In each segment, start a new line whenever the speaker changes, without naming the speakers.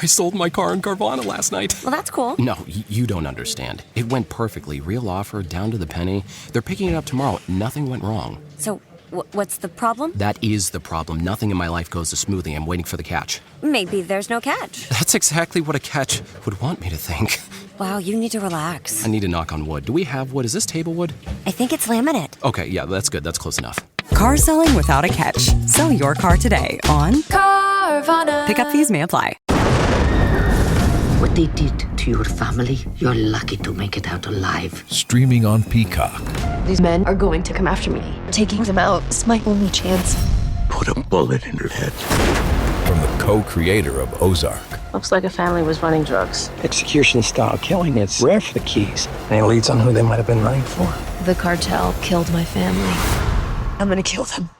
I sold my car in Carvana last night.
Well, that's cool.
No, you don't understand. It went perfectly. Real offer, down to the penny. They're picking it up tomorrow. Nothing went wrong.
So, what's the problem?
That is the problem. Nothing in my life goes as smoothly. I'm waiting for the catch.
Maybe there's no catch.
That's exactly what a catch would want me to think.
Wow, you need to relax.
I need to knock on wood. Do we have wood? Is this table wood?
I think it's laminate.
Okay, yeah, that's good. That's close enough.
Car selling without a catch. Sell your car today on Carvana. Pickup fees may apply.
What they did to your family, you're lucky to make it out alive.
Streaming on Peacock.
These men are going to come after me. Taking them out is my only chance.
Put a bullet in her head.
From the co-creator of Ozark.
Looks like a family was running drugs.
Execution-style killing, it's rare for the Keys. And it leads on who they might have been running for.
The cartel killed my family. I'm gonna kill them.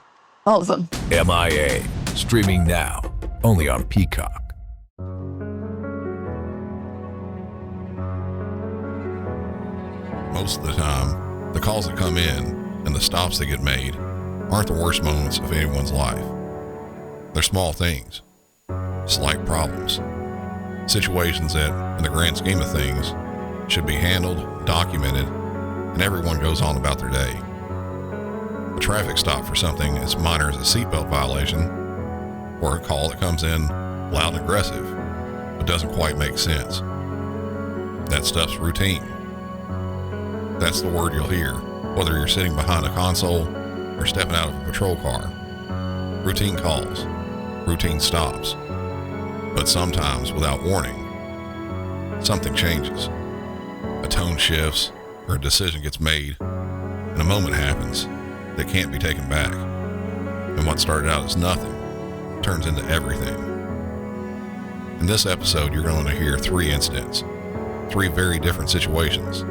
All of them.
MIA. Streaming now. Only on Peacock.
Most of the time, the calls that come in and the stops that get made aren't the worst moments of anyone's life. They're small things, slight problems, situations that, in the grand scheme of things, should be handled, documented, and everyone goes on about their day. A traffic stop for something as minor as a seatbelt violation, or a call that comes in loud and aggressive, but doesn't quite make sense. That stuff's routine. That's the word you'll hear, whether you're sitting behind a console or stepping out of a patrol car. Routine calls, routine stops. But sometimes, without warning, something changes. A tone shifts, or a decision gets made, and a moment happens that can't be taken back. And what started out as nothing turns into everything. In this episode, you're going to hear 3 incidents, 3 very different situations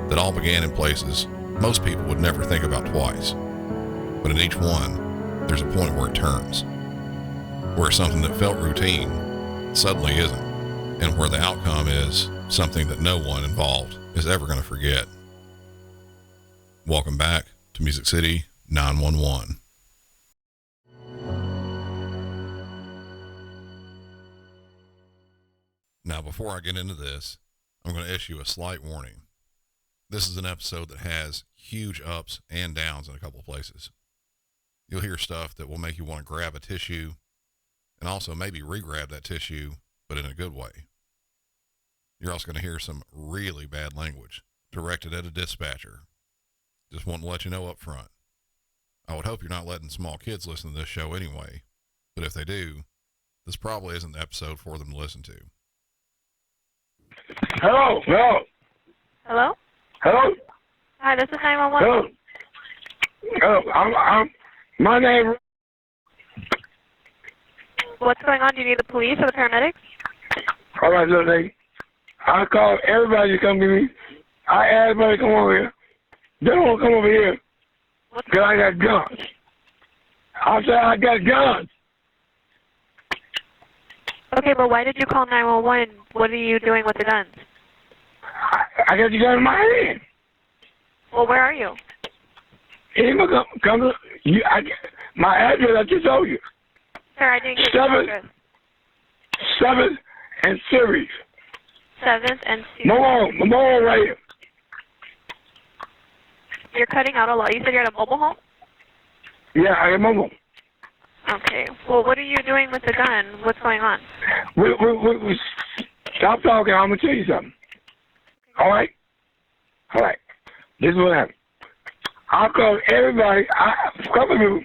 that all began in places most people would never think about twice. But in each one, there's a point where it turns, where something that felt routine suddenly isn't, and where the outcome is something that no one involved is ever going to forget. Welcome back to Music City 911. Now, before I get into this, I'm going to issue a slight warning. This is an episode that has huge ups and downs in a couple of places. You'll hear stuff that will make you want to grab a tissue and also maybe re-grab that tissue, but in a good way. You're also going to hear some really bad language directed at a dispatcher. Just want to let you know up front. I would hope you're not letting small kids listen to this show anyway, but if they do, this probably isn't the episode for them to listen to.
Hello? Hello?
Hello?
Hello?
Hi, this is 911.
Hello? I'm my name.
What's going on? Do you need the police or the paramedics?
All right, little lady. I called everybody to come to me. I asked everybody to come over here. They don't want to come over here because I got guns. I said I got guns.
Okay, but why did you call 911? What are you doing with the guns?
I got the gun in my hand.
Well, where are you?
Anybody come to you? My address I just told you.
Sir, I didn't get your address.
7th and Series.
7th and Series.
Memorial right here.
You're cutting out a lot. You said you're at a mobile home?
Yeah, I am mobile.
Okay. Well, what are you doing with the gun? What's going on?
We stop talking. I'm going to tell you something. All right? All right. This is what happened. I called everybody. A couple of people,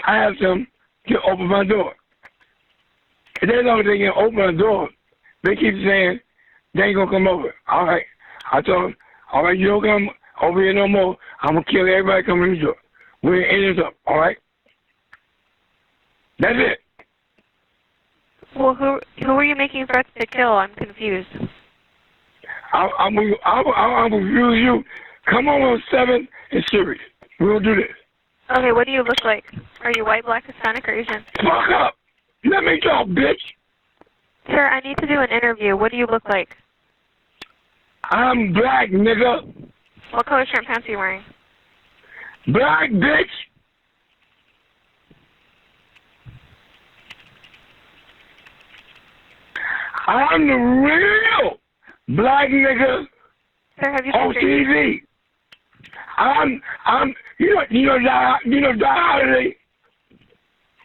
I asked them to open my door. If they know they can open the door, they keep saying they ain't going to come over. All right. I told them, all right, you don't come over here no more. I'm going to kill everybody coming in the door. We're in this up. All right? That's it.
Well, who are you making threats to kill? I'm confused.
I'm going to refuse you. Come on 7th and Series. We'll do this.
Okay, what do you look like? Are you white, black, Hispanic, or Asian?
Fuck up. Let me talk, bitch.
Sir, I need to do an interview. What do you look like?
I'm black, nigga.
What color shirt and pants are you wearing?
Black, bitch. I'm the real black nigga
Sir, have you
on
been drinking?
TV. You know, Die Holiday.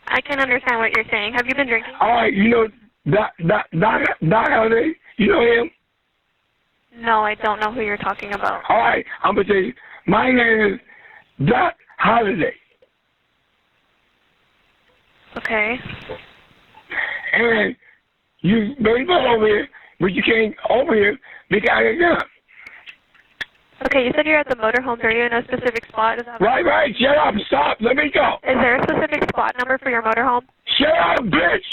I can understand what you're saying. Have you been drinking?
All right, you know, Die Holiday. You know him?
No, I don't know who you're talking about.
All right, I'm gonna tell you. My name is Doc Holiday.
Okay.
And you baseball over here, but you came over here because I got gun.
Okay, you said you're at the motorhomes. Are you in a specific spot? Is that
Right. Shut up. Stop. Let me go.
Is there a specific spot number for your motorhome?
Shut up, bitch.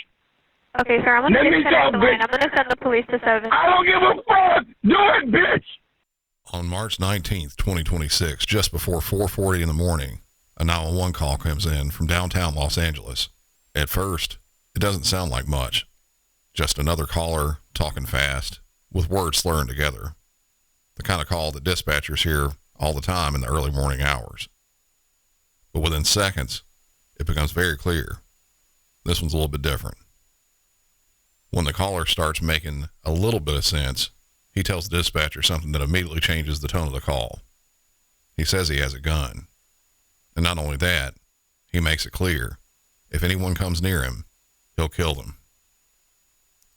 Okay, sir, I'm going to disconnect the line. I'm going to send the police to 7.
I don't give a fuck. Do it, bitch.
On March 19th, 2026, just before 4:40 in the morning, a 911 call comes in from downtown Los Angeles. At first, it doesn't sound like much. Just another caller talking fast with words slurring together. The kind of call that dispatchers hear all the time in the early morning hours. But within seconds, it becomes very clear. This one's a little bit different. When the caller starts making a little bit of sense, he tells the dispatcher something that immediately changes the tone of the call. He says he has a gun. And not only that, he makes it clear, if anyone comes near him, he'll kill them.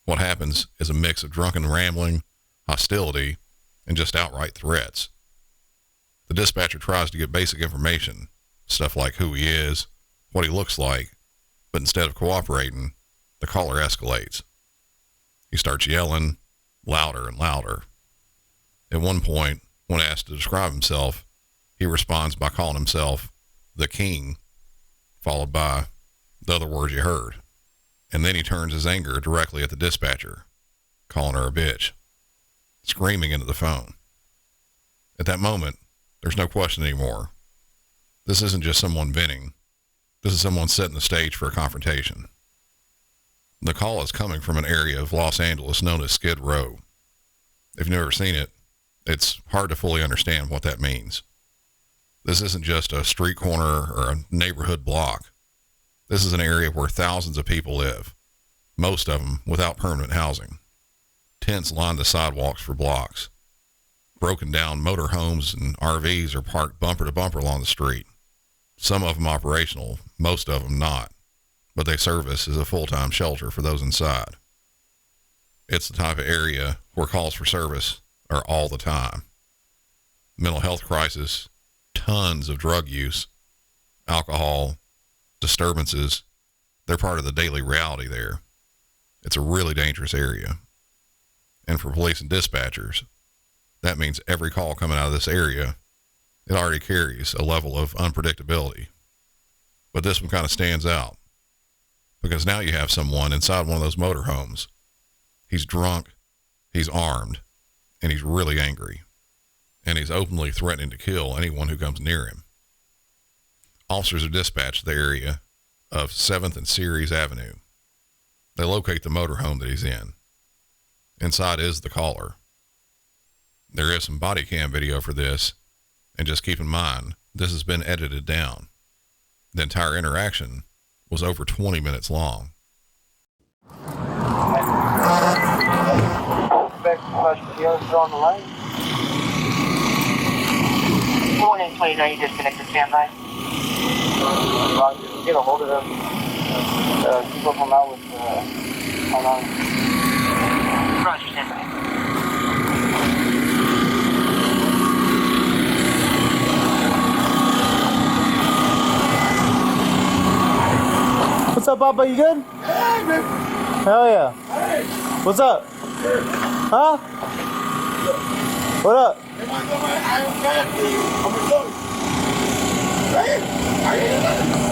What happens is a mix of drunken rambling, hostility, and just outright threats. The dispatcher tries to get basic information, stuff like who he is, what he looks like, but instead of cooperating, the caller escalates. He starts yelling louder and louder. At one point, when asked to describe himself, he responds by calling himself the King, followed by the other words you heard. And then he turns his anger directly at the dispatcher, calling her a bitch, screaming into the phone. At that moment, there's no question anymore. This isn't just someone venting. This is someone setting the stage for a confrontation. The call is coming from an area of Los Angeles known as Skid Row. If you've never seen it, it's hard to fully understand what that means. This isn't just a street corner or a neighborhood block. This is an area where thousands of people live, most of them without permanent housing. Tents line the sidewalks for blocks. Broken down motorhomes and RVs are parked bumper to bumper along the street. Some of them operational, most of them not, but they service as a full-time shelter for those inside. It's the type of area where calls for service are all the time. Mental health crisis, tons of drug use, alcohol, disturbances, they're part of the daily reality there. It's a really dangerous area. And for police and dispatchers, that means every call coming out of this area, it already carries a level of unpredictability. But this one kind of stands out because now you have someone inside one of those motorhomes. He's drunk, he's armed, and he's really angry. And he's openly threatening to kill anyone who comes near him. Officers are dispatched to the area of 7th and Ceres Avenue. They locate the motorhome that he's in. Inside is the caller. There is some body cam video for this, and just keep in mind, this has been edited down. The entire interaction was over 20 minutes long.
On the line. 129, you disconnected standby. Get a hold of them. People come out with, hold on. Roger, standby.
What's up, Papa? You good?
Hey, man.
Hell yeah.
Hey.
What's up? Huh? What up?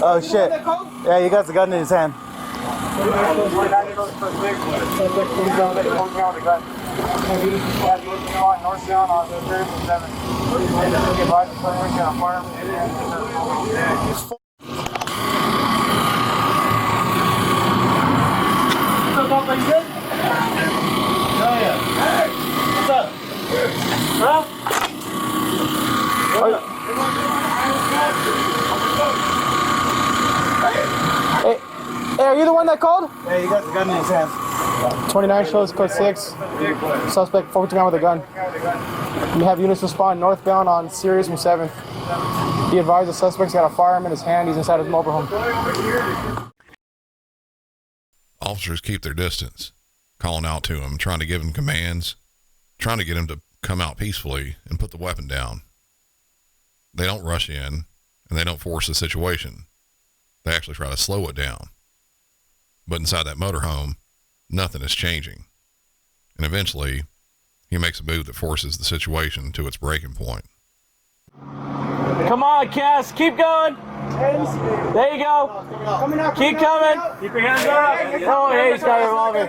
Oh shit. Yeah, he got the gun in his hand. Papa, you good? Oh yeah. Hey, what's up? Huh? Hey, are you the one that called? Yeah, he got the gun in his hand. 29 shows code 6. Suspect 4 with a gun. You have units respond northbound on Sirius from 7th. Be advised the suspect's got a firearm in his hand. He's inside his mobile home.
Officers keep their distance, calling out to him, trying to give him commands, trying to get him to come out peacefully and put the weapon down. They don't rush in, and they don't force the situation. They actually try to slow it down. But inside that motorhome, nothing is changing. And eventually, he makes a move that forces the situation to its breaking point.
Come on, Cass, keep going. There you go. Keep coming. Keep your hands up. Oh, hey, he's got a revolver.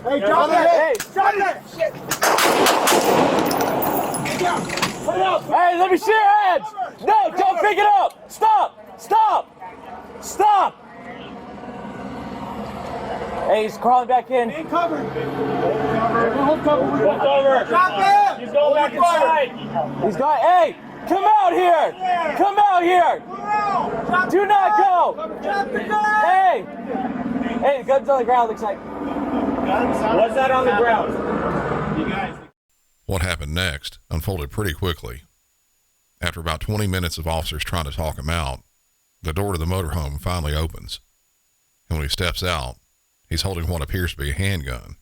Hey, drop it.
Hey.
Drop it.
Hey, let me see your hands. No, don't pick it up. Stop. Hey, he's crawling back in.
Ain't covered.
Hold cover.
Drop it.
He's going back inside. He's got. Hey, come out here. Come out here. Do not go. Hey, the gun's on the ground. Looks like. What's that on the ground? You guys.
What happened next unfolded pretty quickly. After about 20 minutes of officers trying to talk him out, the door to the motorhome finally opens. And when he steps out, he's holding what appears to be a handgun.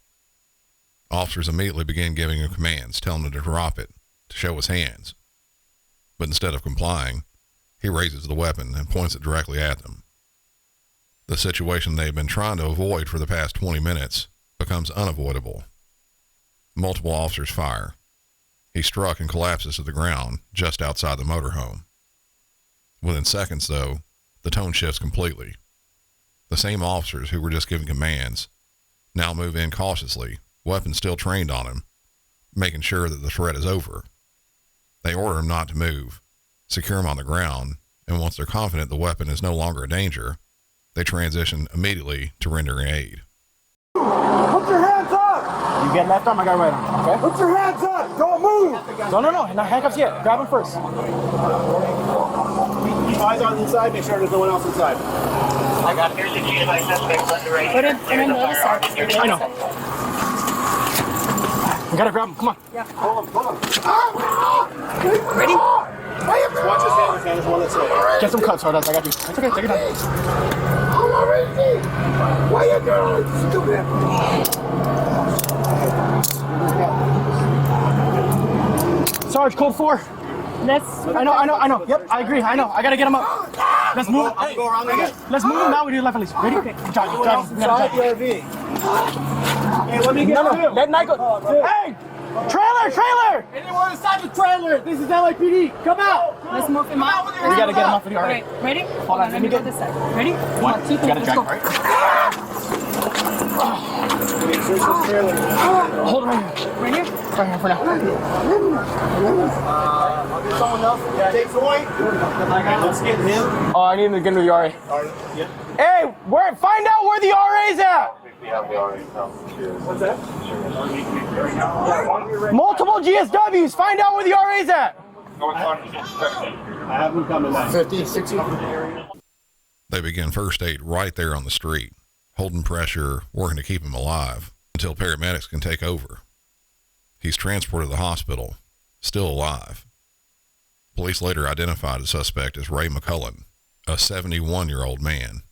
Officers immediately begin giving him commands, telling him to drop it, to show his hands. But instead of complying, he raises the weapon and points it directly at them. The situation they've been trying to avoid for the past 20 minutes becomes unavoidable. Multiple officers fire. He struck and collapses to the ground just outside the motorhome. Within seconds, though, the tone shifts completely. The same officers who were just giving commands now move in cautiously, weapons still trained on him, making sure that the threat is over. They order him not to move, secure him on the ground, and once they're confident the weapon is no longer a danger, they transition immediately to rendering aid.
Put your hands up! You get left arm, I got right arm, okay? Put your hands up! Don't move! No, not handcuffs yet. Grab him first.
Eyes on the inside, make sure there's no one else inside.
I got here's the key to my suspect under right.
Put him in the other side.
I know. We gotta grab him, come on.
Yeah.
Pull him.
Ready?
Watch his hand, there's one that's it.
Get some cuts, hold on, I got you. It's okay, take it down.
I'm already. Why you doing this stupid?
Sarge, code 4.
Let's.
I know. Yep, I agree. I know. I gotta get him up. Let's move.
I'll go around again.
Let's move him now. We do left at least. Ready? Okay. Drive.
Inside the RV. Hey, let me get
No. Let Nike go. Hey! Trailer!
Anyone inside the trailer? This is LAPD. Come out.
Let's move him out.
We gotta get him off of the RV.
Okay, ready?
Hold on,
let me go this side. Ready? 1, 2, 3,
You gotta
let's
drive,
go.
right?
Search this trailer.
Hold him right here.
Right here?
Right here for now.
I'll get someone else. Take point. Let's get him.
Oh, I need him to get into the RA.
Yeah.
Hey, find out where the RA's at!
What's that?
Multiple GSWs, find out where the RA's at!
I have them coming now. 50, 60.
They begin first aid right there on the street, holding pressure, working to keep him alive until paramedics can take over. He's transported to the hospital, still alive. Police later identified the suspect as Ray McCullen, a 71-year-old man.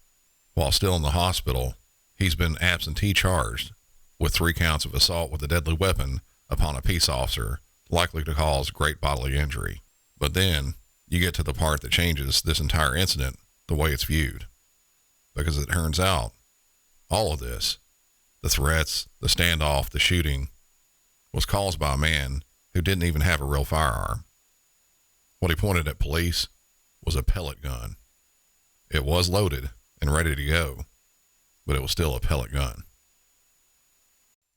While still in the hospital, he's been absentee charged with 3 counts of assault with a deadly weapon upon a peace officer, likely to cause great bodily injury. But then you get to the part that changes this entire incident the way it's viewed. Because it turns out, all of this, the threats, the standoff, the shooting, was caused by a man who didn't even have a real firearm. What he pointed at police was a pellet gun. It was loaded and ready to go, but it was still a pellet gun.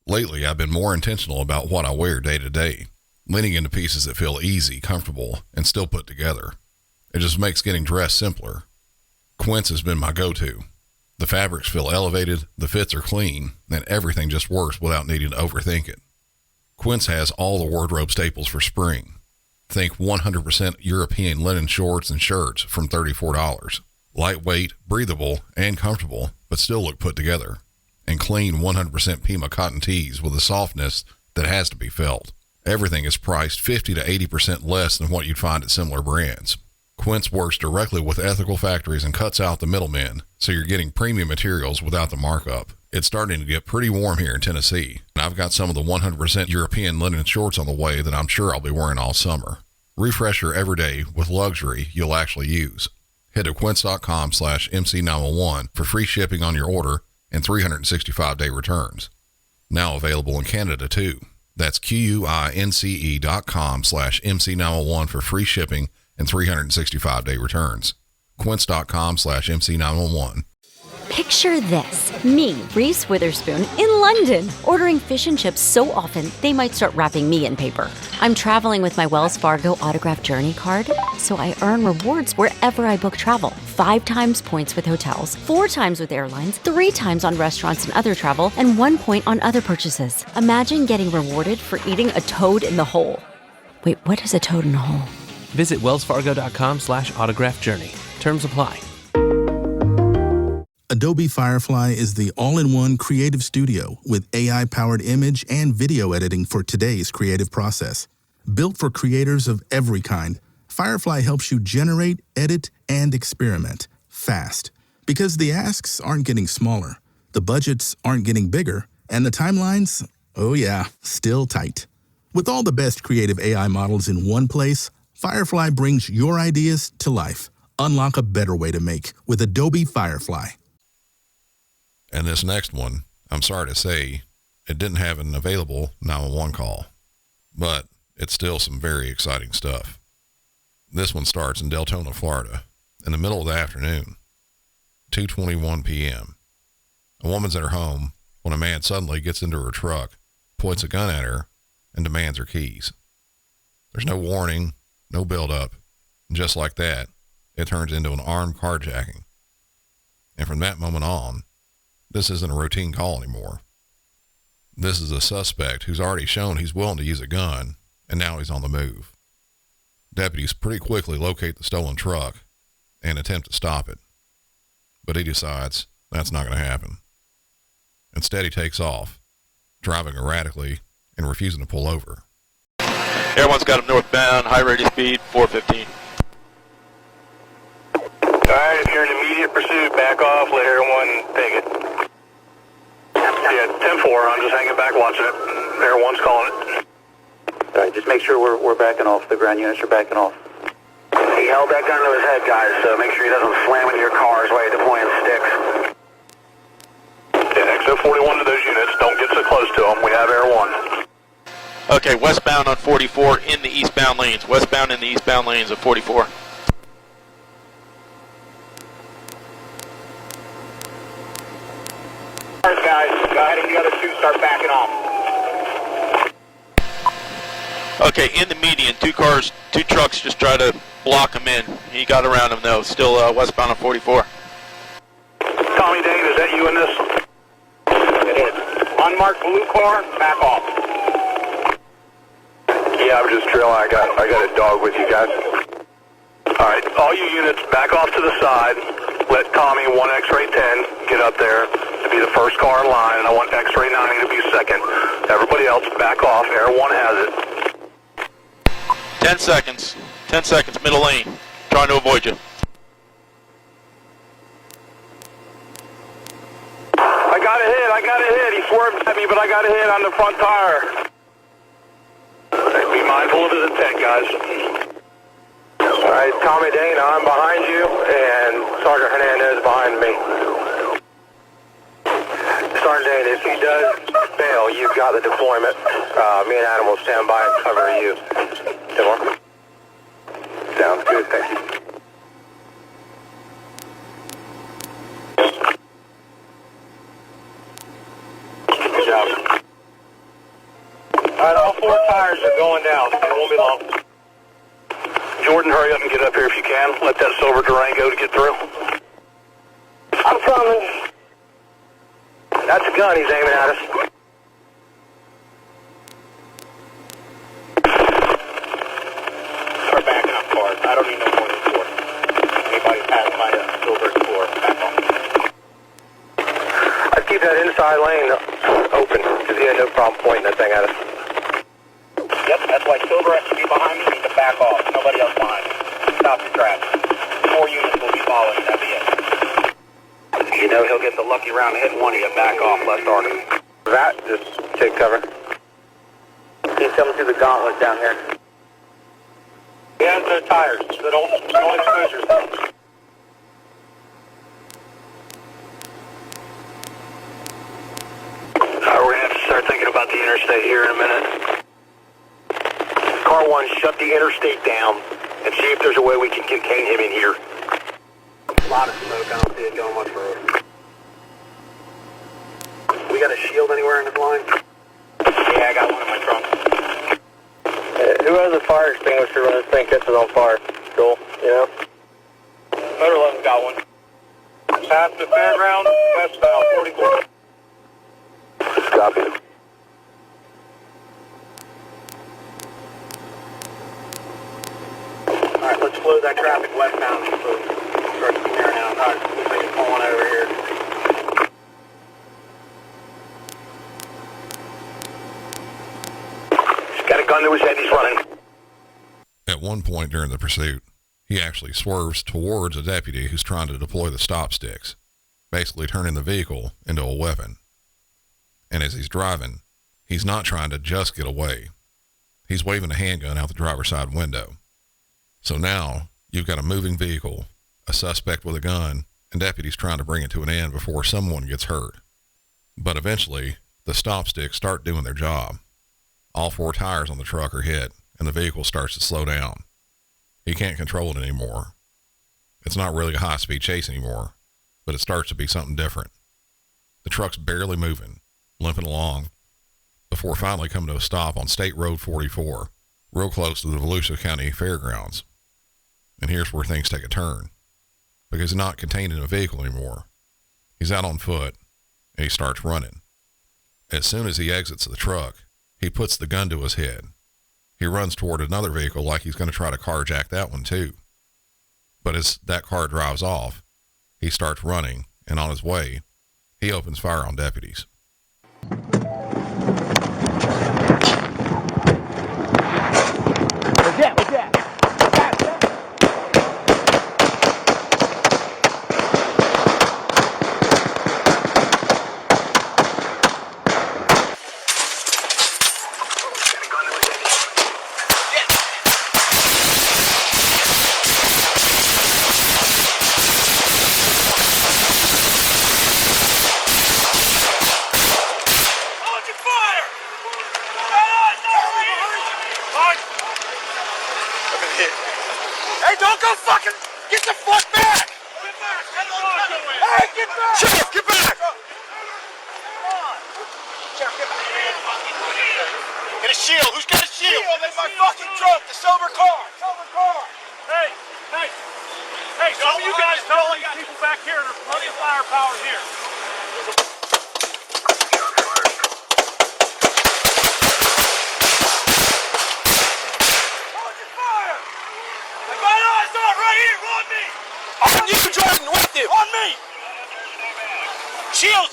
Lately, I've been more intentional about what I wear day to day, leaning into pieces that feel easy, comfortable, and still put together. It just makes getting dressed simpler. Quince has been my go-to. The fabrics feel elevated, the fits are clean, and everything just works without needing to overthink it. Quince has all the wardrobe staples for spring. Think 100% European linen shorts and shirts from $34. Lightweight, breathable, and comfortable, but still look put together. and clean 100% Pima cotton tees with a softness that has to be felt. Everything is priced 50 to 80% less than what you'd find at similar brands. Quince works directly with ethical factories and cuts out the middlemen, so you're getting premium materials without the markup. It's starting to get pretty warm here in Tennessee, and I've got some of the 100% European linen shorts on the way that I'm sure I'll be wearing all summer. Refresh your everyday with luxury you'll actually use. Head to quince.com/MC911 for free shipping on your order and 365-day returns. Now available in Canada too. That's QUINCE.com/MC911 for free shipping and 365-day returns. Quince.com/MC911.
Picture this. Me, Reese Witherspoon, in London, ordering fish and chips so often they might start wrapping me in paper. I'm traveling with my Wells Fargo autographed Journey card, so I earn rewards wherever I book travel. 5 times points with hotels, 4 times with airlines, 3 times on restaurants and other travel, and 1 point on other purchases. Imagine getting rewarded for eating a toad in the hole. Wait, what is a toad in a hole?
Visit wellsfargo.com/autograph journey. Terms apply.
Adobe Firefly is the all-in-one creative studio with AI-powered image and video editing for today's creative process. Built for creators of every kind, Firefly helps you generate, edit, and experiment fast. Because the asks aren't getting smaller, the budgets aren't getting bigger, and the timelines, oh yeah, still tight. With all the best creative AI models in one place, Firefly brings your ideas to life. Unlock a better way to make with Adobe Firefly.
And this next one, I'm sorry to say, it didn't have an available 911 call, but it's still some very exciting stuff. This one starts in Deltona, Florida, in the middle of the afternoon, 2:21 p.m. A woman's at her home when a man suddenly gets into her truck, points a gun at her, and demands her keys. There's no warning, no build-up, and just like that, it turns into an armed carjacking. And from that moment on, this isn't a routine call anymore. This is a suspect who's already shown he's willing to use a gun, and now he's on the move. Deputies pretty quickly locate the stolen truck and attempt to stop it. But he decides that's not going to happen. Instead, he takes off, driving erratically and refusing to pull over.
Everyone's got him northbound, high rate of speed, 415.
Alright, if you're in immediate pursuit, back off, let everyone take it. Yeah, 10-4, I'm just hanging back watching it. Everyone's calling it.
Alright, just make sure we're backing off. The ground units are backing off.
He held that gun to his head, guys, so make sure he doesn't slam into your cars while you're deploying sticks. Yeah, exo 41 to those units, don't get so close to them, we have Air 1.
Okay, westbound on 44 in the eastbound lanes. Westbound in the eastbound lanes of 44.
Alright, guys, go ahead and the other two start backing off.
Okay, in the median, 2 cars, 2 trucks just try to block him in. He got around him though, still westbound on 44.
Tommy Dane, is that you in this? It is. Unmarked blue car, back off.
Yeah, I'm just trailing. I got a dog with you guys.
Alright, all you units back off to the side. Let Tommy 1 X-ray 10 get up there to be the first car in line, and I want X-ray 90 to be second. Everybody else back off. Air 1 has it.
10 seconds. 10 seconds, middle lane. Trying to avoid you.
I got a hit. He swerved at me, but I got a hit on the front tire. Be mindful of his intent, guys. Alright, Tommy Dane, I'm behind you, and Sergeant Hernandez behind me. Sergeant Dane, if he does fail, you've got the deployment. Me and Adam will stand by and cover you. Timor? Sounds good, thank you. Good job. Alright, all 4 tires are going down. It won't be long. Jordan, hurry up and get up here if you can. Let that silver Durango to get through. I'm coming. That's a gun he's aiming at us. Start backing up cars. I don't need no more than 4. Anybody pass my silver 4, back off. I'd keep that inside side lane open, because he had no problem pointing that thing at us. Yep, that's why Silver has to be behind me. He needs to back off. Nobody else behind him. Stop the traffic. 4 units will be following. That'll be it. You know he'll get the lucky round of hit one. He'll back off less harder. That, just take cover. He's coming through the gauntlet down here. He has the tires, so don't expose yourself. We're going to have to start thinking about the interstate here in a minute. Car 1, shut the interstate down and see if there's a way we can contain him in here. A lot of smoke, I don't see it going much further. We got a shield anywhere in this line? Yeah, I got one in my trunk. Who has a fire extinguisher when this thing catches on fire? Cool, yeah. Motor 11 got one. Past the fairground, westbound, 44. Copy. Alright, let's slow that traffic westbound so it starts to narrow down. Alright, looks like it's pulling over here. He's got a gun to his head, he's running.
At one point during the pursuit, he actually swerves towards a deputy who's trying to deploy the stop sticks, basically turning the vehicle into a weapon. And as he's driving, he's not trying to just get away. He's waving a handgun out the driver's side window. So now you've got a moving vehicle, a suspect with a gun, and deputies trying to bring it to an end before someone gets hurt. But eventually, the stop sticks start doing their job. All 4 tires on the truck are hit, and the vehicle starts to slow down. He can't control it anymore. It's not really a high-speed chase anymore, but it starts to be something different. The truck's barely moving, limping along, before finally coming to a stop on State Road 44, real close to the Volusia County Fairgrounds. And here's where things take a turn, because he's not contained in a vehicle anymore. He's out on foot, and he starts running. As soon as he exits the truck, he puts the gun to his head. He runs toward another vehicle like he's going to try to carjack that one too. But as that car drives off, he starts running, and on his way, he opens fire on deputies.
What's that?
Hey, don't go fucking... Get the fuck back! Hey, get back! Sheriff, get back! Sheriff, get back. Get a shield. Who's got a shield? Shield in my fucking truck. The silver car.
Hey, some of you guys tell these people back here there's plenty of firepower here.
On you, Jordan, with you! On me! Shield!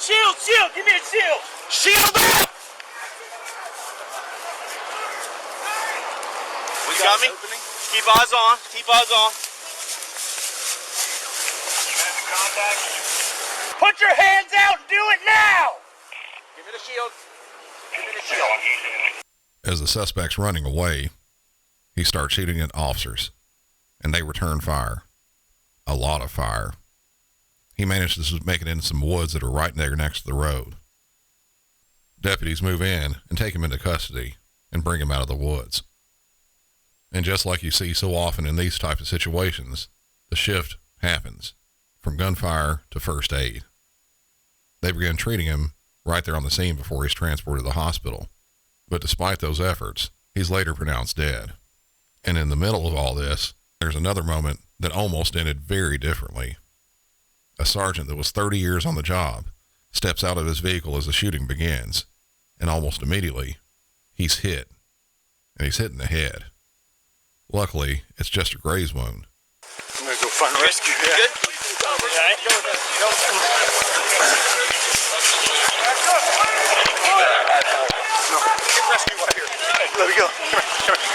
Give me a shield! Shield up! We got me? Keep eyes on. Put your hands out and do it now! Give me the shield.
As the suspect's running away, he starts shooting at officers, and they return fire. A lot of fire. He manages to make it into some woods that are right there next to the road. Deputies move in and take him into custody and bring him out of the woods. And just like you see so often in these types of situations, the shift happens from gunfire to first aid. They begin treating him right there on the scene before he's transported to the hospital. But despite those efforts, he's later pronounced dead. And in the middle of all this, there's another moment that almost ended very differently. A sergeant that was 30 years on the job steps out of his vehicle as the shooting begins, and almost immediately, he's hit, and he's hit in the head. Luckily, it's just a graze wound.
I'm gonna go find rescue. Good? Let me go. Come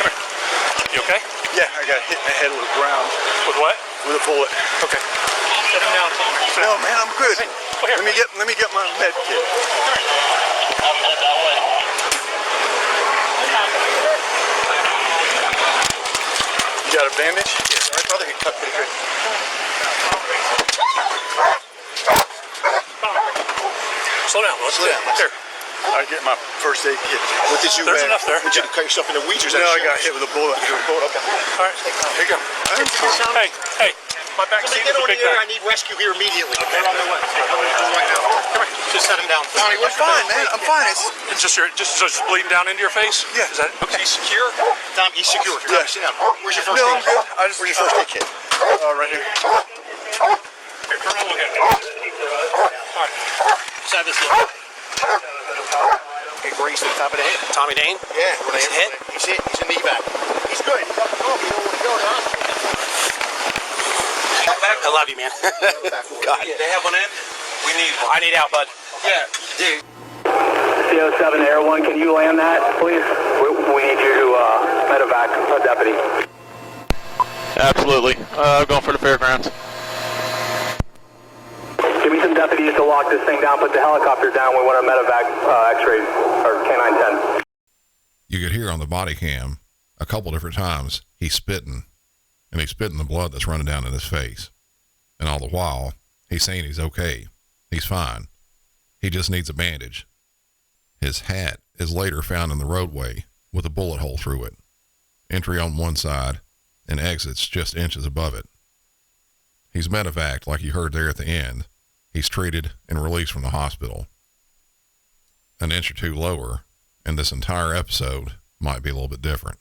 here.
You okay?
Yeah, I got hit in the head with a ground.
With what?
With a bullet.
Okay. Sit him down somewhere.
No, man, I'm good.
Hey, here.
Let me get my med kit. You got a bandage? Yes. All right, brother. He cut pretty good.
Slow down. Slow down. Here.
I get my first aid kit. What did you?
There's enough there.
Did you cut yourself in the weeds? No, I got hit with a bullet. Okay.
All right. Here you go. Hey. My back seat is a big bag.
I need rescue here immediately. They're on their way. Right now. Come here. Just set him down. Tommy, we're fine, man. I'm fine.
It's just bleeding down into your face?
Yeah.
Is that okay? He's secure?
Tom, he's secure. Yeah. Sit down. Where's your first aid? No, I'm good. Where's your first aid kit? Right here.
Here, turn around and look at it. All right. Side this way.
Okay, Grace to the top of the head.
Tommy Dane?
Yeah.
He's hit?
He's hit. He's a knee back. He's good. He's up home. You don't want to go to the hospital.
I love you, man. God. They have one in? We need one. I need out, bud. Yeah, dude.
CO7 Air 1, can you land that, please? We need you to medevac a deputy.
Absolutely. I'm going for the fairgrounds.
Give me some deputies to lock this thing down, put the helicopter down. We want a medevac x-ray, or K910.
You could hear on the body cam a couple different times he's spitting, and he's spitting the blood that's running down in his face. And all the while, he's saying he's okay. He's fine. He just needs a bandage. His hat is later found in the roadway with a bullet hole through it. Entry on one side and exits just inches above it. He's medevaced like you heard there at the end. He's treated and released from the hospital. An inch or two lower, and this entire episode might be a little bit different.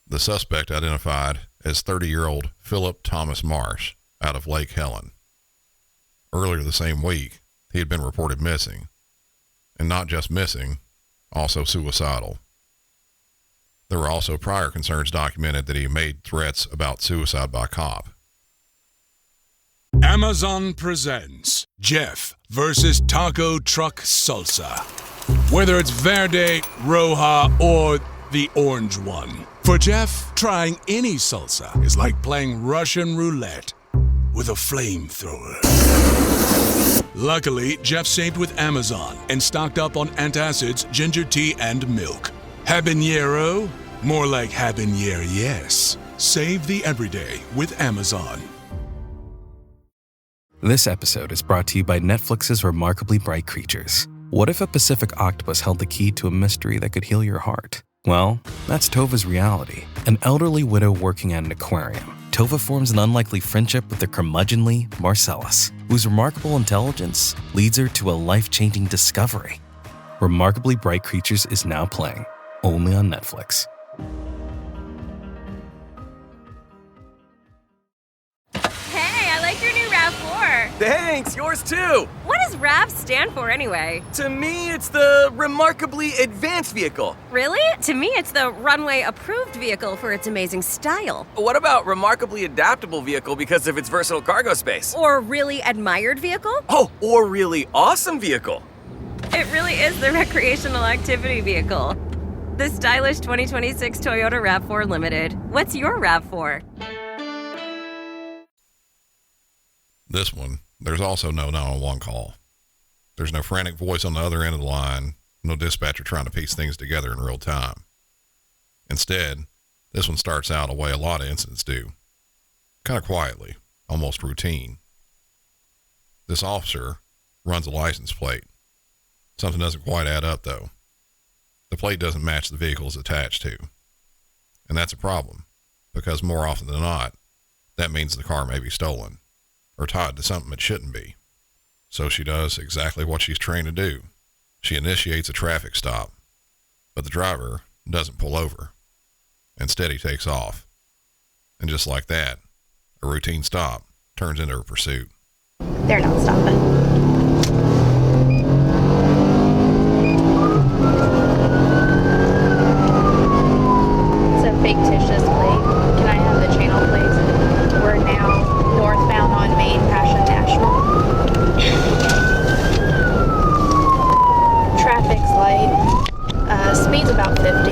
The suspect identified as 30-year-old Philip Thomas Marsh out of Lake Helen. Earlier the same week, he had been reported missing. And not just missing, also suicidal. There were also prior concerns documented that he made threats about suicide by cop.
Amazon presents Jeff versus Taco Truck Salsa. Whether it's Verde, Roja, or the orange one. For Jeff, trying any salsa is like playing Russian roulette with a flamethrower. Luckily, Jeff saved with Amazon and stocked up on antacids, ginger tea, and milk. Habanero? More like habanero, yes. Save the everyday with Amazon.
This episode is brought to you by Netflix's Remarkably Bright Creatures. What if a Pacific octopus held the key to a mystery that could heal your heart? Well, that's Tova's reality. An elderly widow working at an aquarium. Tova forms an unlikely friendship with the curmudgeonly Marcellus, whose remarkable intelligence leads her to a life-changing discovery. Remarkably Bright Creatures is now playing, only on Netflix.
Hey, I like your new RAV4.
Thanks, yours too.
What does RAV stand for anyway?
To me, it's the Remarkably Advanced Vehicle.
Really? To me, it's the runway approved vehicle for its amazing style.
What about Remarkably Adaptable Vehicle because of its versatile cargo space?
Or really admired vehicle?
Oh, or really awesome vehicle.
It really is the recreational activity vehicle. The stylish 2026 Toyota RAV4 Limited. What's your RAV4?
This one, there's also no 911 call. There's no frantic voice on the other end of the line, no dispatcher trying to piece things together in real time. Instead, this one starts out the way a lot of incidents do. Kind of quietly, almost routine. This officer runs a license plate. Something doesn't quite add up though. The plate doesn't match the vehicle it's attached to. And that's a problem, because more often than not, that means the car may be stolen, or tied to something it shouldn't be. So she does exactly what she's trained to do. She initiates a traffic stop, but the driver doesn't pull over. Instead, he takes off. And just like that, a routine stop turns into a pursuit.
They're not stopping. It's a fictitious plate. Can I have the channel, please? We're now northbound on Main, Passion National. Traffic's light. Speed's about 50.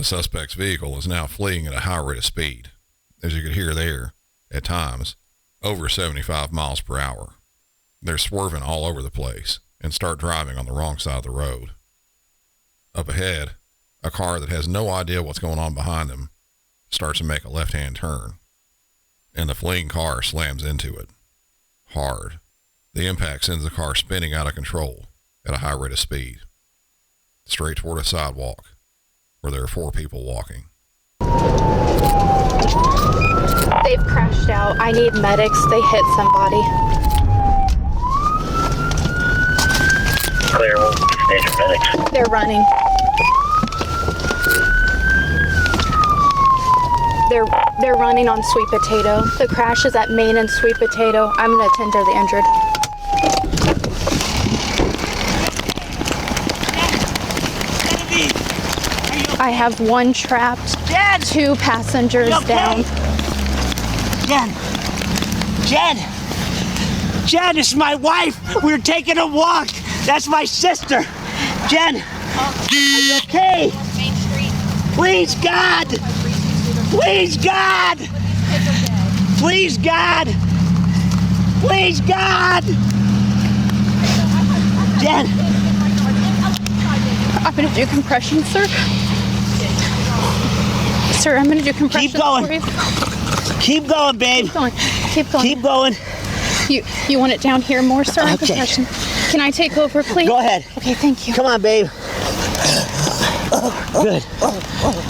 suspect's vehicle is now fleeing at a high rate of speed, as you could hear there, at times, over 75 miles per hour. They're swerving all over the place and start driving on the wrong side of the road. Up ahead, a car that has no idea what's going on behind them starts to make a left-hand turn, and the fleeing car slams into it, hard. The impact sends the car spinning out of control at a high rate of speed, straight toward a sidewalk where there are 4 people walking.
They've crashed out. I need medics. They hit somebody.
Clear, we'll stage your medics.
They're running. They're running on Sweet Potato. The crash is at Main and Sweet Potato. I'm gonna attend to the injured. I have 1 trapped, 2 passengers down.
Jen, this is my wife. We're taking a walk. That's my sister. Jen, are you okay? Please, God. Please, God. Please, God. Please, God. Jen.
I'm gonna do compression, sir. Sir, I'm gonna do compression.
Keep going.
For you.
Keep going, babe.
Keep going. Keep going.
Keep going.
You want it down here more, sir?
Okay.
Compression. Can I take over, please?
Go ahead.
Okay, thank you.
Come on, babe. Good.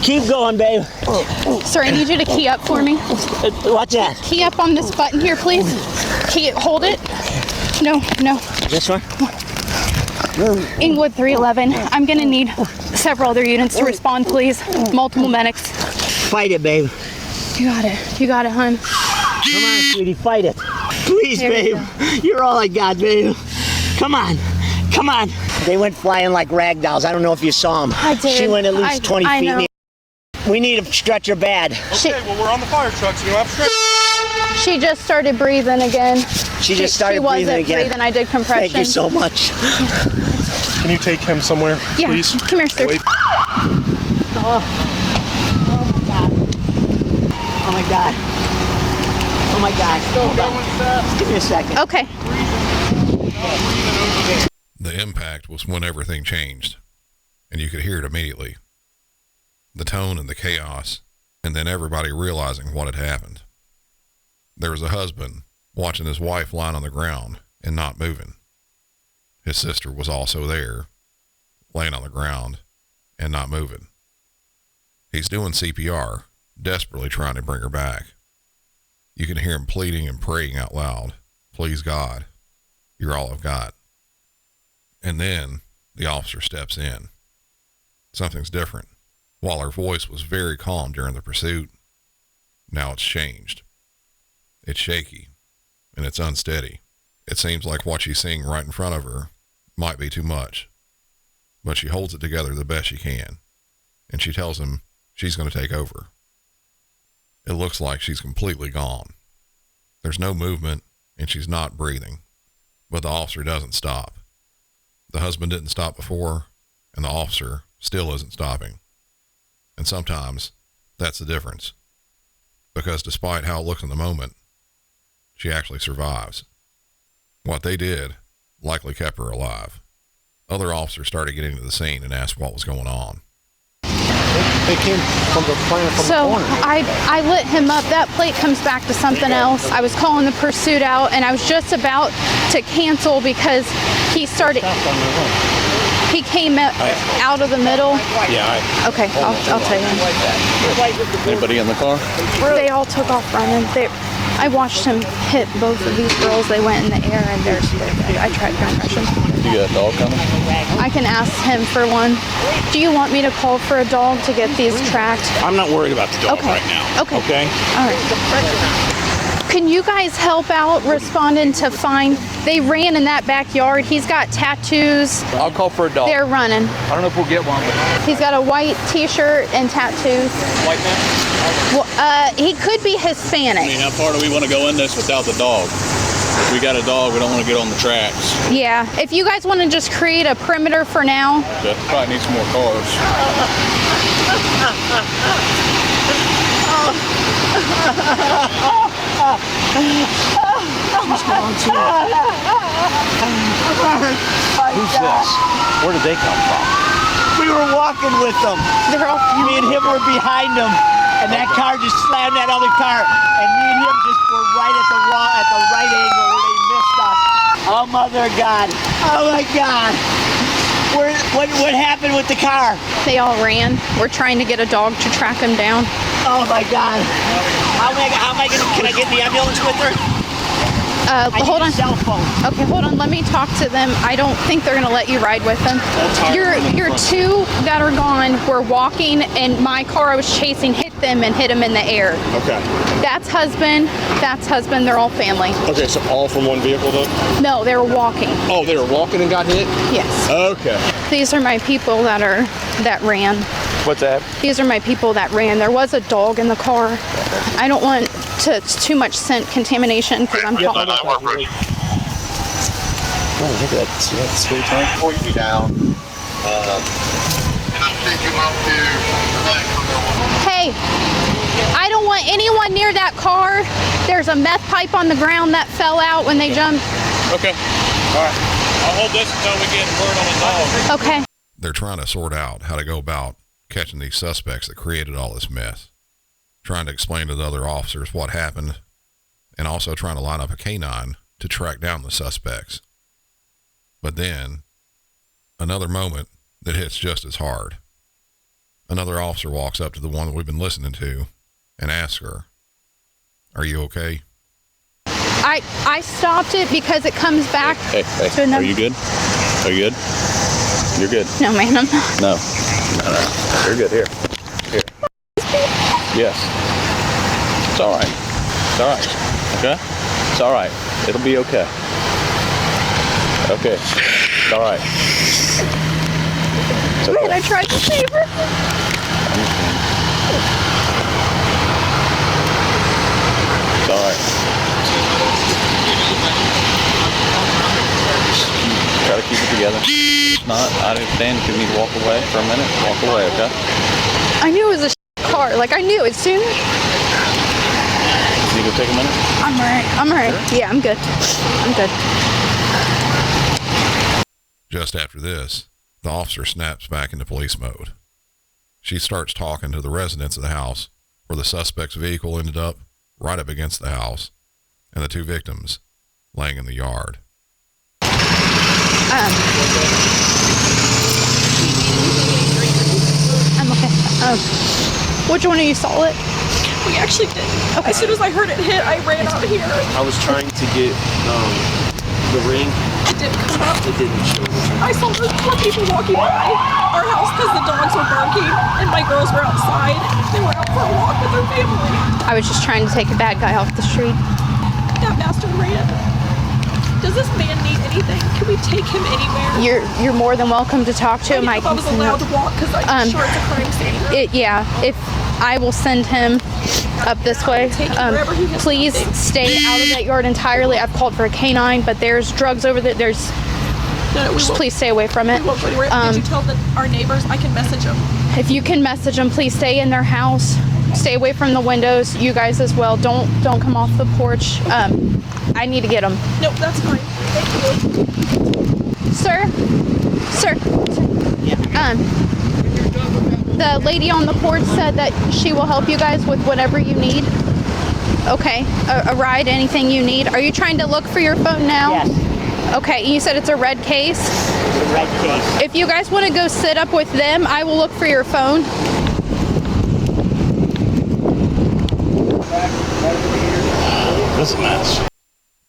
Keep going, babe.
Sir, I need you to key up for me.
What's that?
Key up on this button here, please. Hold it. No.
This one?
Inglewood 311. I'm gonna need several other units to respond, please. Multiple medics.
Fight it, babe.
You got it, hon.
Come on, sweetie, fight it. Please,
There we
babe. You're all I got, babe. Come on. They went flying like rag dolls. I don't know if you saw them.
I did.
She went at least 20
I
feet.
know.
We need a stretcher bad.
Okay, well, we're on the fire truck, so you don't have to stretch.
She just started breathing again.
She just started
she
breathing
wasn't
again.
breathing. I did compression.
Thank you so much.
Can you take him somewhere,
Yeah,
please?
come here, sir.
Wait.
Oh my God. Hold on. Just give me a second.
Okay.
The impact was when everything changed, and you could hear it immediately. The tone and the chaos, and then everybody realizing what had happened. There was a husband watching his wife lying on the ground and not moving. His sister was also there, laying on the ground and not moving. He's doing CPR, desperately trying to bring her back. You can hear him pleading and praying out loud, "Please, God, you're all I've got." And then the officer steps in. Something's different. While her voice was very calm during the pursuit, now it's changed. It's shaky, and it's unsteady. It seems like what she's seeing right in front of her might be too much, but she holds it together the best she can, and she tells him she's going to take over. It looks like she's completely gone. There's no movement, and she's not breathing, but the officer doesn't stop. The husband didn't stop before, and the officer still isn't stopping. And sometimes that's the difference, because despite how it looks in the moment, she actually survives. What they did likely kept her alive. Other officers started getting to the scene and asked what was going on.
They came from the corner.
I lit him up. That plate comes back to something else. I was calling the pursuit out, and I was just about to cancel because he started. He came out of the middle.
Yeah.
Okay, I'll tell you.
Anybody in the car?
They all took off running. I watched him hit both of these girls. They went in the air, and they're dead. I tried compression.
You got a dog coming?
I can ask him for one. Do you want me to call for a dog to get these tracked?
I'm not worried about the dog right now.
Okay.
Okay?
All right. Can you guys help out responding to find? They ran in that backyard. He's got tattoos.
I'll call for a dog.
They're running.
I don't know if we'll get one.
He's got a white t-shirt and tattoos.
White man?
Well, he could be Hispanic.
I mean, how far do we want to go in this without the dog? If we got a dog, we don't want to get on the tracks.
Yeah, if you guys want to just create a perimeter for now.
Okay. Probably need some more cars.
Who's this?
Where did they come from?
We were walking with them. Me and him were behind them, and that car just slammed that other car, and me and him just were right at the right angle where they missed us. Oh, mother of God! Oh my God! What happened with the car?
They all ran. We're trying to get a dog to track them down.
Oh my God! How am I gonna? Can I get in the ambulance with her?
Hold on.
Cell phone.
Okay, hold on. Let me talk to them. I don't think they're gonna let you ride with them. Your two that are gone were walking, and my car I was chasing hit them and hit them in the air.
Okay.
That's husband. That's husband. They're all family.
Okay, so all from one vehicle though?
No, they were walking.
Oh, they were walking and got hit?
Yes.
Okay.
These are my people that ran.
What's that?
These are my people that ran. There was a dog in the car. I don't want too much scent contamination because I'm calling.
Oh, look at that sweet tank. Point you down.
Hey, I don't want anyone near that car. There's a meth pipe on the ground that fell out when they jumped.
Okay. All right.
I'll hold this until we get word on the dog.
Okay.
They're trying to sort out how to go about catching these suspects that created all this mess, trying to explain to the other officers what happened, and also trying to line up a canine to track down the suspects. But then, another moment that hits just as hard. Another officer walks up to the one that we've been listening to and asks her, "Are you okay?"
I stopped it because it comes back
Hey,
to another.
are you good? Are you good? You're good.
No, man, I'm not.
No. You're good. Here. Yes. It's all right. It's all right. Okay? It's all right. It'll be okay. Okay. It's all right. It's okay.
Man, I tried to save her.
It's all right. Try to keep it together. If not, I understand if you need to walk away for a minute. Walk away, okay?
I knew it was a car. Like, I knew it soon.
Can you go take a minute?
I'm alright. I'm alright. Sure? Yeah, I'm good. I'm good.
Just after this, the officer snaps back into police mode. She starts talking to the residents of the house where the suspect's vehicle ended up right up against the house and the two victims laying in the yard.
I'm okay. Which one of you saw it?
We actually did. Okay. As soon as I heard it hit, I ran out here.
I was trying to get the ring.
It didn't come up.
It didn't show.
I saw those poor people walking by our house because the dogs were barking and my girls were outside. They were out for a walk with their family.
I was just trying to take a bad guy off the street.
That bastard ran. Does this man need anything? Can we take him anywhere?
You're more than welcome to talk to him.
I was allowed to walk because I'm sure it's a crime scene.
If I will send him up this way. Please stay out of that yard entirely. I've called for a canine, but there's drugs over there. Just please stay away from it.
Did you tell our neighbors? I can message them.
If you can message them, please stay in their house. Stay away from the windows. You guys as well. Don't come off the porch. I need to get them.
Nope, that's fine. Thank you.
Sir. The lady on the porch said that she will help you guys with whatever you need. Okay, a ride, anything you need. Are you trying to look for your phone now?
Yes.
Okay, you said it's a red case?
It's a red case.
If you guys want to go sit up with them, I will look for your phone.
This is a mess.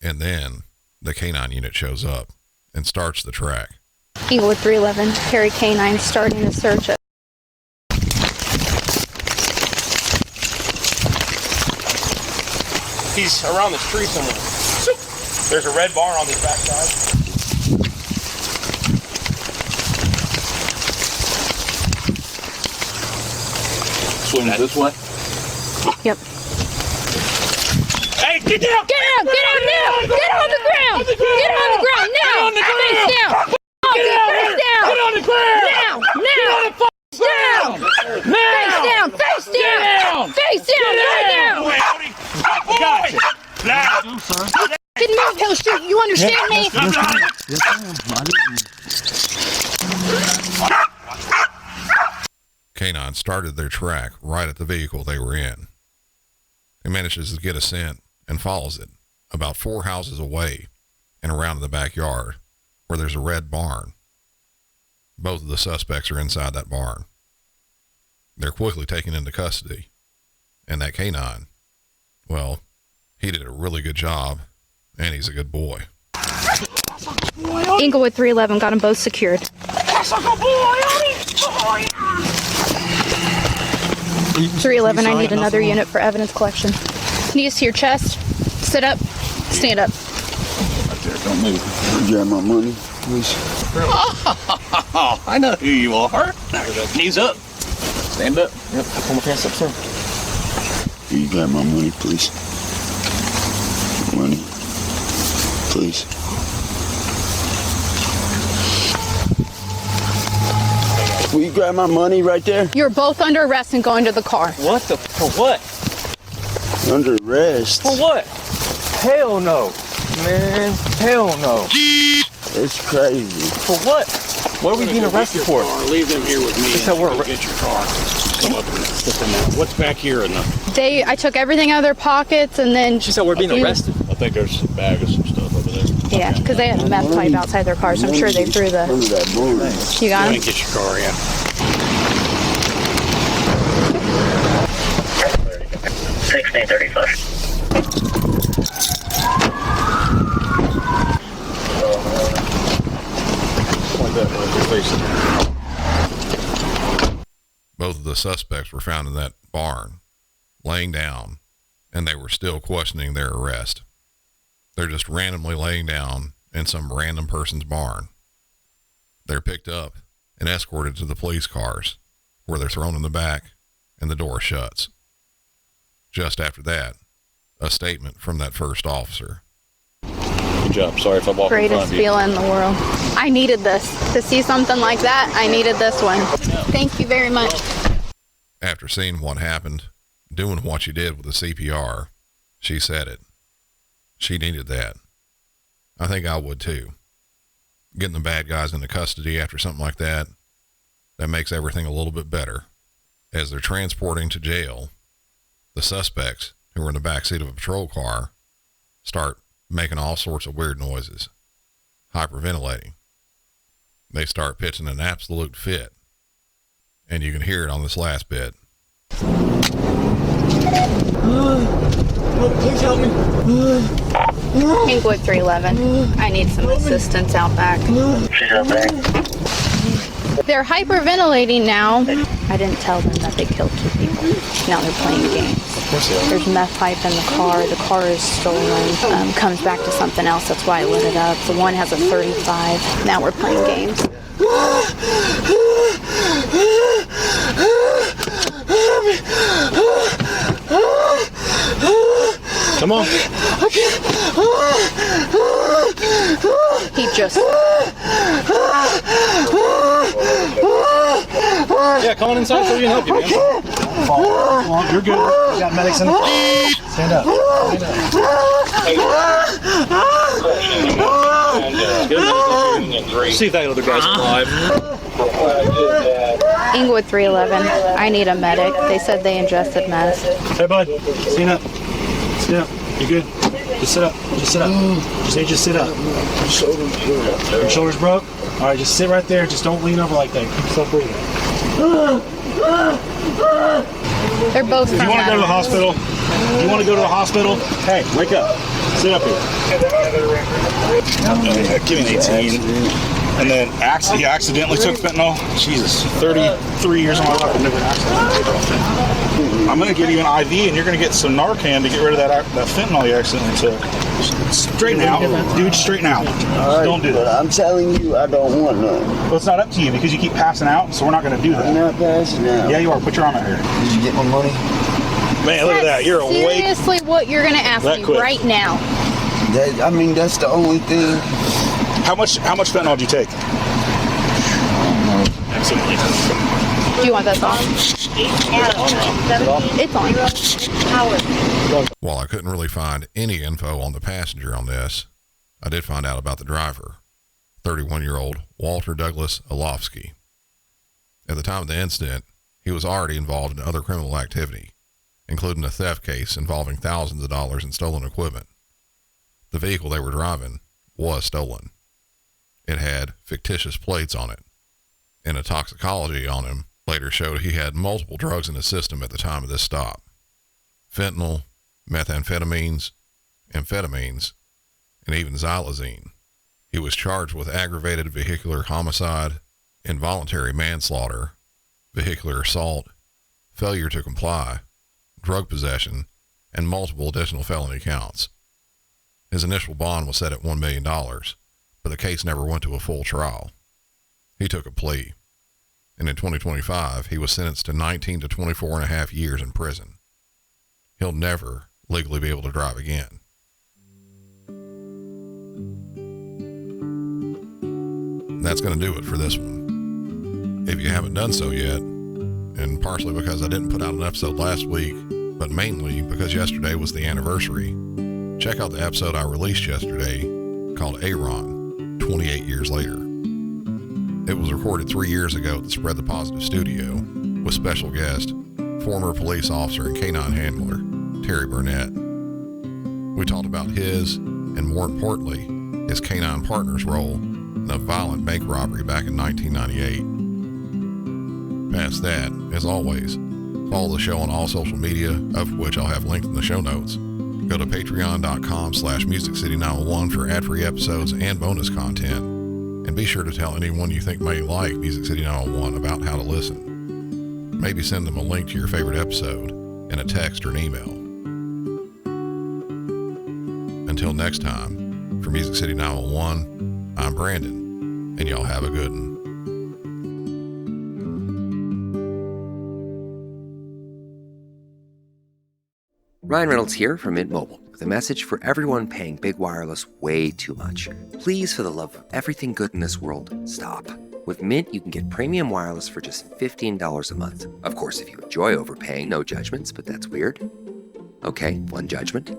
And then the canine unit shows up and starts the track.
Eaglewood 311, Harry K9 starting the search.
He's around the tree somewhere. There's a red bar on his backside.
Swing this way?
Yep.
Hey, Get down!
Get out! Get out now! Get on the ground! Get on the ground now!
Get on the ground!
Face down!
Get out!
Face down!
Get on the ground!
Now!
Get on the
Down!
Now!
Face down! Face down!
down!
Face down! Right now!
Gotcha!
Didn't move, he'll shoot. You understand me?
Canine started their track right at the vehicle they were in. He manages to get a scent and follows it about 4 houses away and around in the backyard where there's a red barn. Both of the suspects are inside that barn. They're quickly taken into custody. And that canine, well, he did a really good job, and he's a good boy.
Inglewood 311 got them both secured. 311, I need another unit for evidence collection. Knees to your chest. Sit up. Stand up.
Right there, don't move. Grab my money, please.
Oh, I know who you are. Knees up. Stand up. Yep, pull my pants up, sir.
Will you grab my money, please? Money, please. Will you grab my money right there?
You're both under arrest and going to the car.
What the? For what?
Under arrest.
For what? Hell no. Man, hell no.
It's crazy.
For what? What are we being arrested for?
Leave them here with me. Go get your car. Come up and sit them out. What's back here in the...
I took everything out of their pockets and then...
She said we're being arrested.
I think there's a bag of some stuff over there.
Yeah, because they had a meth pipe outside their car, so I'm sure they threw the... You got him?
Get your car, yeah.
1635.
Both of the suspects were found in that barn, laying down, and they were still questioning their arrest. They're just randomly laying down in some random person's barn. They're picked up and escorted to the police cars, where they're thrown in the back and the door shuts. Just after that, a statement from that first officer.
Good job. Sorry if I walked in front
Greatest
of you.
feeling in the world. I needed this. To see something like that, I needed this one. Thank you very much.
After seeing what happened, doing what you did with the CPR, she said it. She needed that. I think I would too. Getting the bad guys into custody after something like that, that makes everything a little bit better. As they're transporting to jail, the suspects, who were in the backseat of a patrol car, start making all sorts of weird noises, hyperventilating. They start pitching an absolute fit, and you can hear it on this last bit.
Please help me.
Inglewood 311. I need some assistance out back.
She's out back.
They're hyperventilating now. I didn't tell them that they killed 2 people. Now they're playing games.
Of course they are.
There's meth pipe in the car. The car is stolen. Comes back to something else. That's why I lit it up. The one has a 35. Now we're playing games.
Come on.
He just...
Yeah, come on inside so we can help you, man. Come on, you're good. You got medics in the car. Stand up. See if that other guy's alive.
Inglewood 311. I need a medic. They said they ingested meth.
Hey, bud. Stand up. Stand up. You good? Just sit up. Just sit up. Just sit up. Your shoulders broke? All right, just sit right there. Just don't lean over like that. Keep yourself breathing.
They're both
If you want to go to the hospital, hey, wake up. Sit up here. Give me an 18. And then he accidentally took fentanyl. Jesus, 33 years of my life, I've never accidentally taken fentanyl. I'm going to give you an IV, and you're going to get some Narcan to get rid of that fentanyl you accidentally took. Straighten out. Dude, straighten out.
Right,
don't do that.
I'm telling you, I don't want none.
Well, it's not up to you because you keep passing out, so we're not going to do that.
I'm not passing out.
Yeah, you are. Put your arm out here.
Did you get my money?
Man, look at that. You're awake.
Seriously, what you're gonna ask
That
me
quick.
right now?
That's the only thing.
How much fentanyl did you take?
Do you want that song? It's on.
While I couldn't really find any info on the passenger on this, I did find out about the driver, 31-year-old Walter Douglas Olofsky. At the time of the incident, he was already involved in other criminal activity, including a theft case involving thousands of dollars in stolen equipment. The vehicle they were driving was stolen. It had fictitious plates on it, and a toxicology on him later showed he had multiple drugs in his system at the time of this stop. Fentanyl, methamphetamines, amphetamines, and even xylazine. He was charged with aggravated vehicular homicide, involuntary manslaughter, vehicular assault, failure to comply, drug possession, and multiple additional felony counts. His initial bond was set at $1 million, but the case never went to a full trial. He took a plea, and in 2025, he was sentenced to 19 to 24 and a half years in prison. He'll never legally be able to drive again. That's going to do it for this one. If you haven't done so yet, and partially because I didn't put out an episode last week, but mainly because yesterday was the anniversary, check out the episode I released yesterday called Aaron, 28 Years Later. It was recorded 3 years ago at the Spread the Positive studio with special guest, former police officer and canine handler, Terry Burnett. We talked about his, and more importantly, his canine partner's role in a violent bank robbery back in 1998. Past that, as always, follow the show on all social media, of which I'll have linked in the show notes. Go to patreon.com/MusicCity901 for ad-free episodes and bonus content. And be sure to tell anyone you think may like Music City 901 about how to listen. Maybe send them a link to your favorite episode in a text or an email. Until next time, for Music City 901, I'm Brandon, and y'all have a good one.
Ryan Reynolds here from Mint Mobile with a message for everyone paying big wireless way too much. Please, for the love of everything good in this world, stop. With Mint, you can get premium wireless for just $15 a month. Of course, if you enjoy overpaying, no judgments, but that's weird. Okay, one judgment.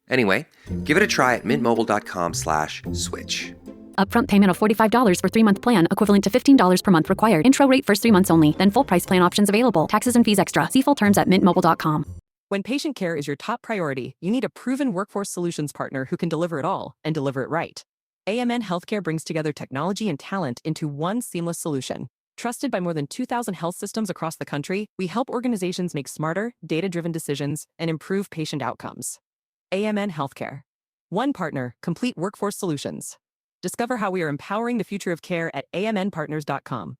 Anyway, give it a try at mintmobile.com/switch.
Upfront payment of $45 for 3-month plan, equivalent to $15 per month required. Intro rate first 3 months only, then full price plan options available. Taxes and fees extra. See full terms at mintmobile.com.
When patient care is your top priority, you need a proven workforce solutions partner who can deliver it all and deliver it right. AMN Healthcare brings together technology and talent into one seamless solution. Trusted by more than 2,000 health systems across the country, we help organizations make smarter, data-driven decisions and improve patient outcomes. AMN Healthcare. One partner, complete workforce solutions. Discover how we are empowering the future of care at amnpartners.com.